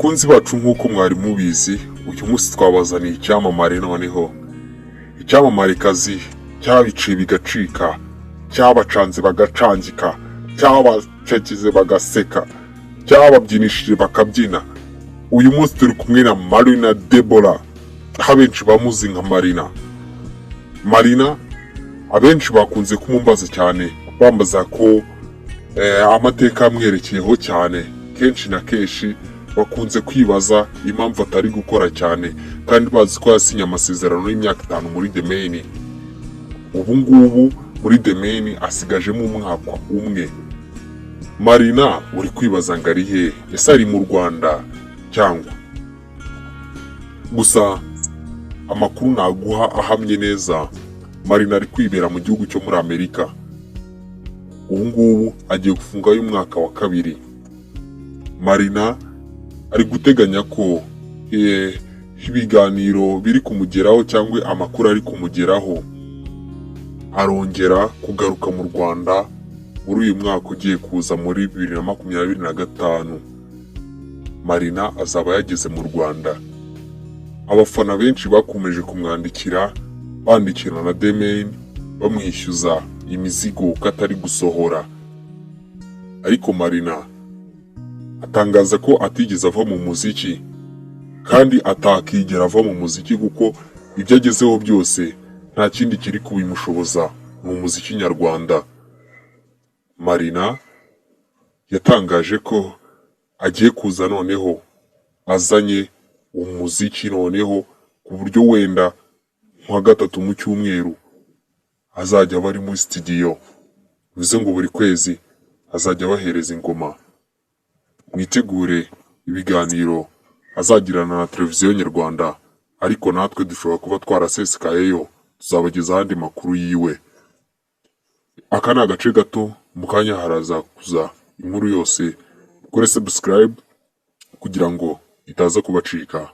Bakunzi bacu nk'uko mwari mubizi, uyu munsi twabazaniye icyamamare noneho. Icyamamarekazi cyabiciye bigacika, cyabacanze bagacangika, cyabacekize bagaseka, cyababyinishije bakabyina. Uyu munsi turi kumwe na Marina Deborah, abenshi bamuzi nka Marina. Marina abenshi bakunze kumumbaza cyane, bambaza ko amateka amwerekeyeho cyane. Kenshi na kenshi bakunze kwibaza impamvu atari gukora cyane, kandi bazi ko yasinye amasezerano y'imyaka 5 muri The Main. Ubu ngubu muri The Main asigajemo umwaka umwe. Marina uri kwibaza ngo ari he? Ese ari mu Rwanda cyangwa? Gusa amakuru naguha ahamye neza, Marina ari kwibera mu gihugu cyo muri Amerika. Ubu ngubu agiye gufungayo umwaka wa 2. Marina ari guteganya ko ibiganiro biri kumugeraho cyangwa amakuru ari kumugeraho, arongera kugaruka mu Rwanda muri uyu mwaka ugiye kuza muri 2025. Marina azaba yageze mu Rwanda. Abafana benshi bakomeje kumwandikira, bandikira na The Main bamwishyuza imizigo ko atari gusohora. Ariko Marina atangaza ko atigeze ava mu muziki, kandi atakigera ava mu muziki kuko ibyo agezeho byose nta kindi kiri kubimushoboza mu muziki nyarwanda. Marina yatangaje ko agiye kuza noneho azanye umuziki noneho, ku buryo wenda nka 3 mu cyumweru azajya bari muri studio, bivuze ngo buri kwezi azajya bahereza ingoma. Mwitegure ibiganiro azagirana na televiziyo nyarwanda, ariko natwe dushobora kuba twarasesekayeyo, tuzabageza ahandi makuru yiwe. Aka ni agace gato, mu kanya haraza kuza inkuru yose. Kore subscribe kugira ngo itaza kubacika.